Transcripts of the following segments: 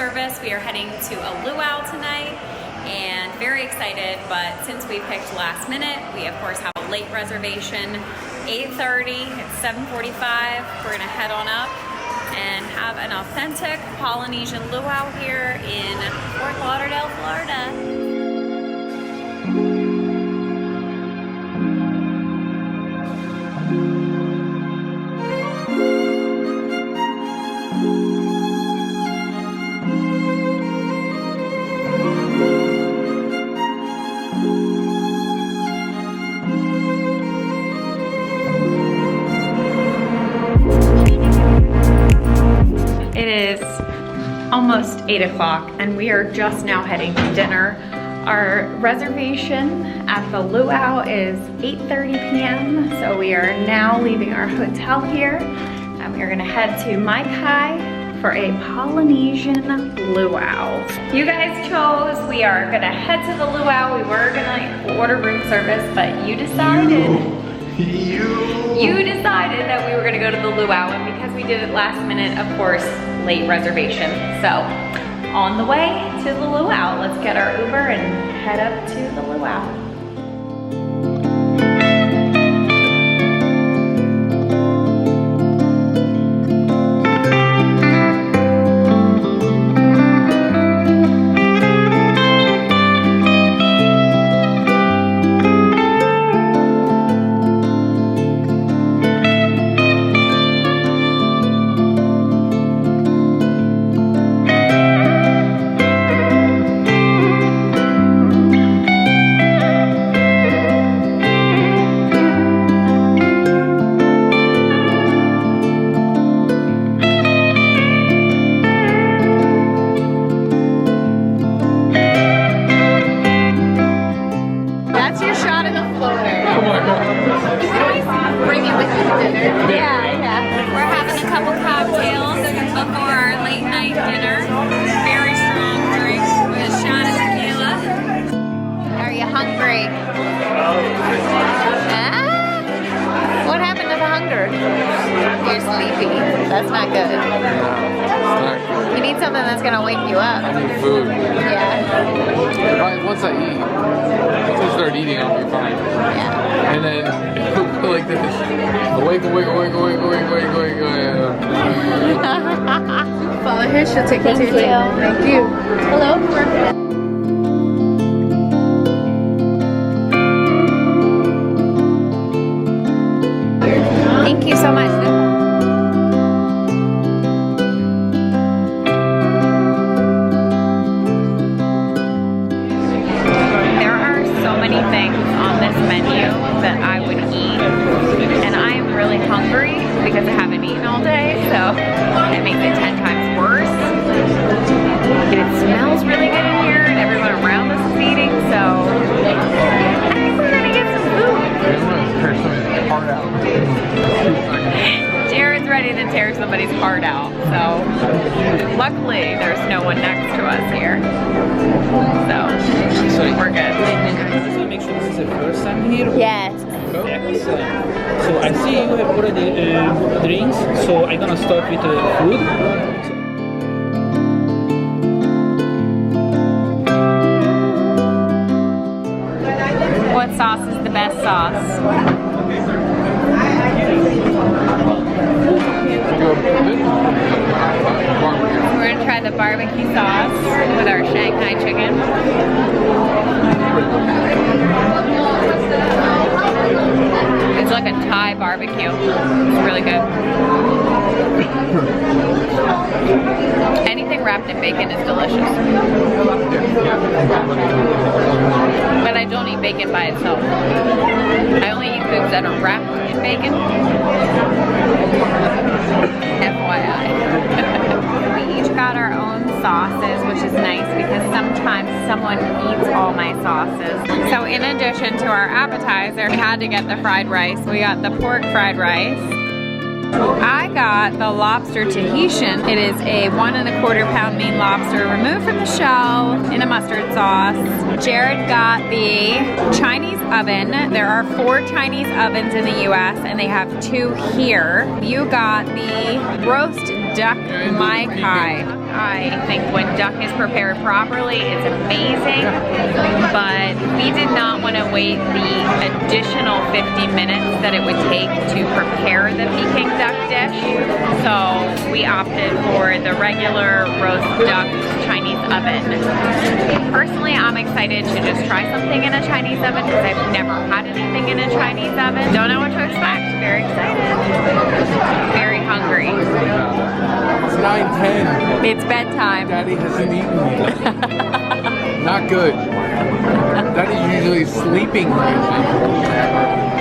service. We are heading to a luau tonight and very excited, but since we picked last minute, we of course have a late reservation, 8:30, it's 7:45. We're gonna head on up and have an authentic Polynesian luau here in Fort Lauderdale, Florida. It is almost 8 o'clock and we are just now heading to dinner. Our reservation at the luau is 8:30 p.m. So we are now leaving our hotel here and we are gonna head to Mai-Kai for a Polynesian luau. You guys chose, we are gonna head to the luau. We were gonna order room service, but you decided. You decided that we were gonna go to the luau, and because we did it last minute, of course, late reservation. So, on the way to the luau, let's get our Uber and head up to the luau. That's not good. You need something that's gonna wake you up. I need food. Yeah. Right, once I start eating, I'll be fine. Yeah. And then it'll go like this. Awake. Follow her, she'll take you to your table. Thank you. Hello. Thank you so much. Things on this menu that I would eat, and I am really hungry because I haven't eaten all day, so it makes it 10 times worse. And it smells really good in here, and everyone around us is eating, so I think we're gonna get some food. Jared's ready to tear somebody's heart out, so luckily there's no one next to us here, so we're good. Make sure this is the first time here. Yes. Excellent. So I see you have already drinks, so I'm gonna start with food. What sauce is the best sauce? We're gonna try the barbecue sauce with our Shanghai chicken. It's like a Thai barbecue. It's really good. Anything wrapped in bacon is delicious. But I don't eat bacon by itself. I only eat foods that are wrapped in bacon. FYI. We each got our own sauces, which is nice because sometimes someone eats all my sauces. So in addition to our appetizer, we had to get the fried rice. We got the pork fried rice. I got the lobster Tahitian. It is a 1 1/4 pound Maine lobster removed from the shell in a mustard sauce. Jared got the Chinese oven. There are 4 Chinese ovens in the US and they have 2 here. You got the roast duck Mai-Kai. I think when duck is prepared properly, it's amazing, but we did not want to wait the additional 50 minutes that it would take to prepare the Peking duck dish, so we opted for the regular roast duck Chinese oven. Personally, I'm excited to just try something in a Chinese oven because I've never had anything in a Chinese oven. Don't know what to expect. Very excited. Very hungry. It's 9:10. It's bedtime. Daddy hasn't eaten yet. Not good. Daddy's usually sleeping usually.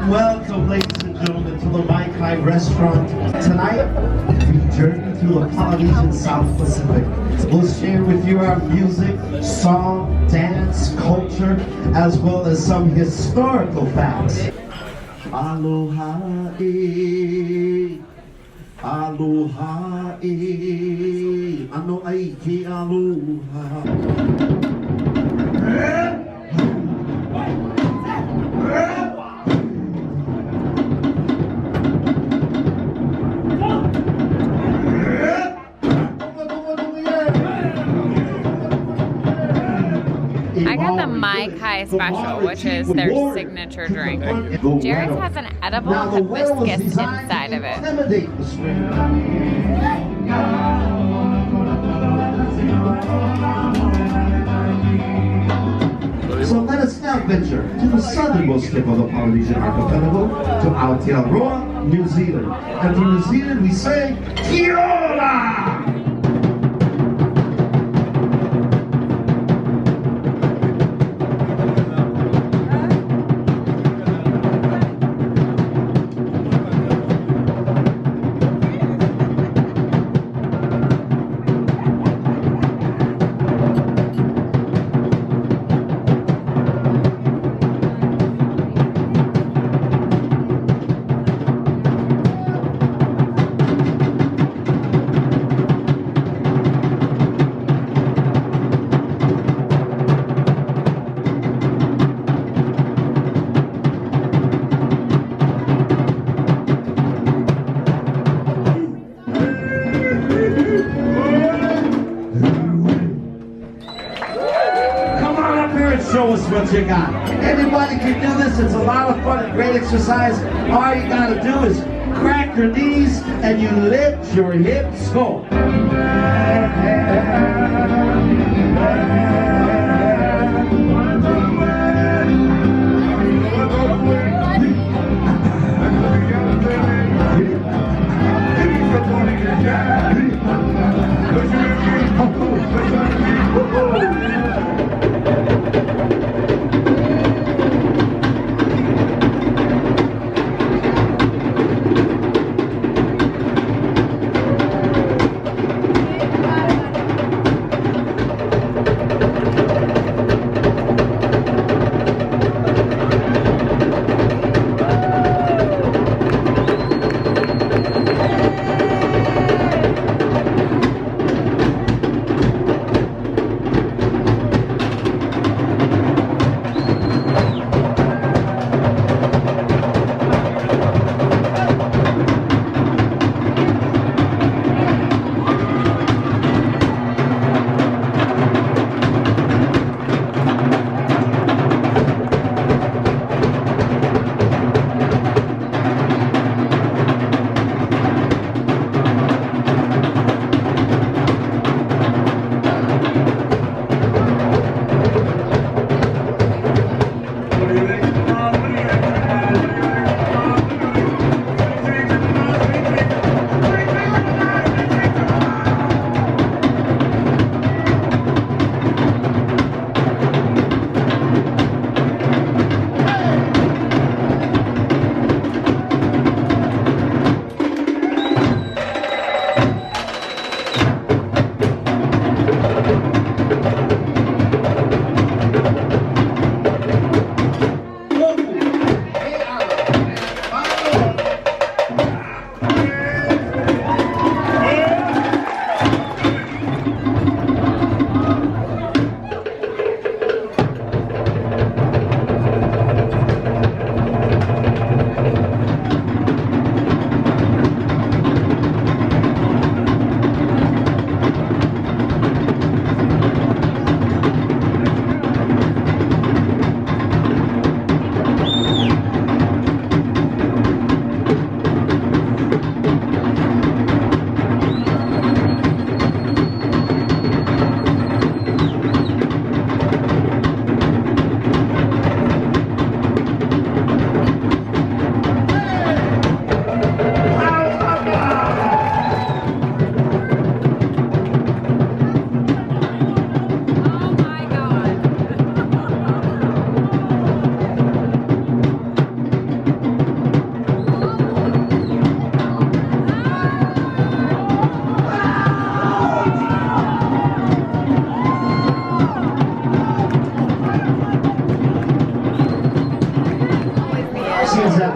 Welcome, ladies and gentlemen, to the Mai-Kai restaurant. Tonight, we journey through the Polynesian South Pacific. We'll share with you our music, song, dance, culture, as well as some historical facts. Aloha e, aloha e, ano ai ke aloha. I got the Mai-Kai special, which is their signature drink. Jared's has an edible hibiscus inside of it. So let us now venture to the southernmost tip of the Polynesian archipelago, to Aotearoa, New Zealand. And from New Zealand we say, Kia ora! Show us what you got. Anybody can do this. It's a lot of fun and great exercise. All you gotta do is crack your knees and you lift your hips. Go.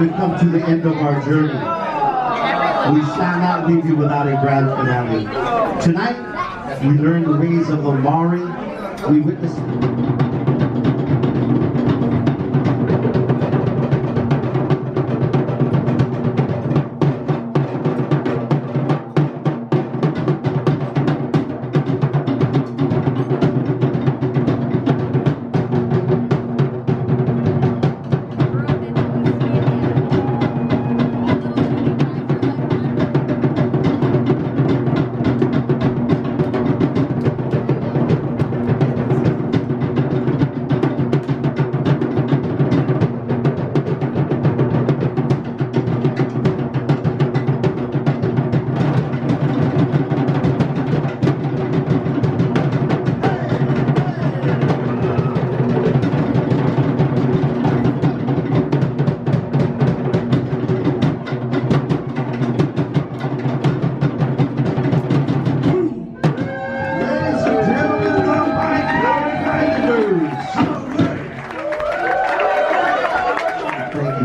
we've come to the end of our journey. We shall not leave you without a grand finale. Tonight, we learn the ways of the Maori. We witness.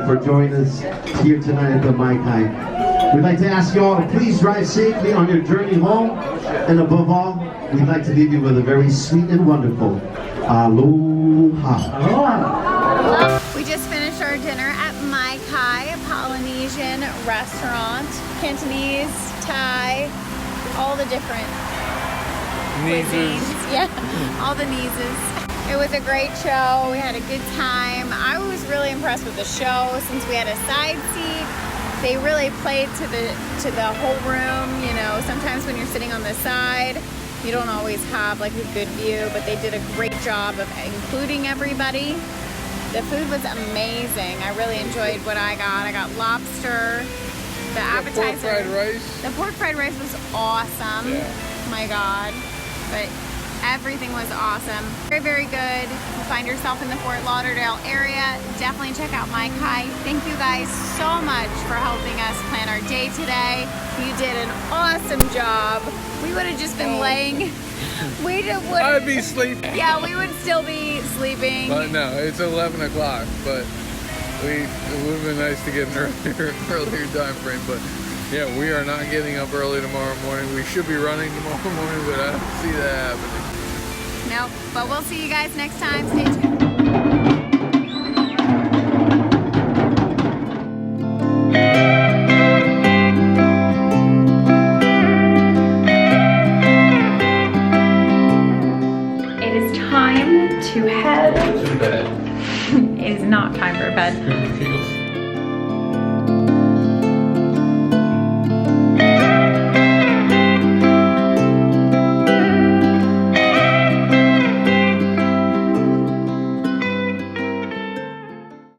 For joining us here tonight at the Mai-Kai. We'd like to ask you all to please drive safely on your journey home, and above all, we'd like to leave you with a very sweet and wonderful aloha. Aloha. We just finished our dinner at Mai-Kai, a Polynesian restaurant. Cantonese, Thai, all the different cuisines. Yeah, all the nieces. It was a great show. We had a good time. I was really impressed with the show since we had a side seat. They really played to the whole room. You know, sometimes when you're sitting on the side, you don't always have like a good view, but they did a great job of including everybody. The food was amazing. I really enjoyed what I got. I got lobster, the appetizer. Pork fried rice. The pork fried rice was awesome. Yeah. Oh my God. But everything was awesome. Very, very good. If you find yourself in the Fort Lauderdale area, definitely check out Mai-Kai. Thank you guys so much for helping us plan our day today. You did an awesome job. We would have just been laying. I'd be sleeping. Yeah, we would still be sleeping. But no, it's 11 o'clock, but it would have been nice to get an earlier time frame, but yeah, we are not getting up early tomorrow morning. We should be running tomorrow morning, but I don't see that happening. Nope, but we'll see you guys next time. Stay tuned. It is time to head. To bed. It is not time for bed.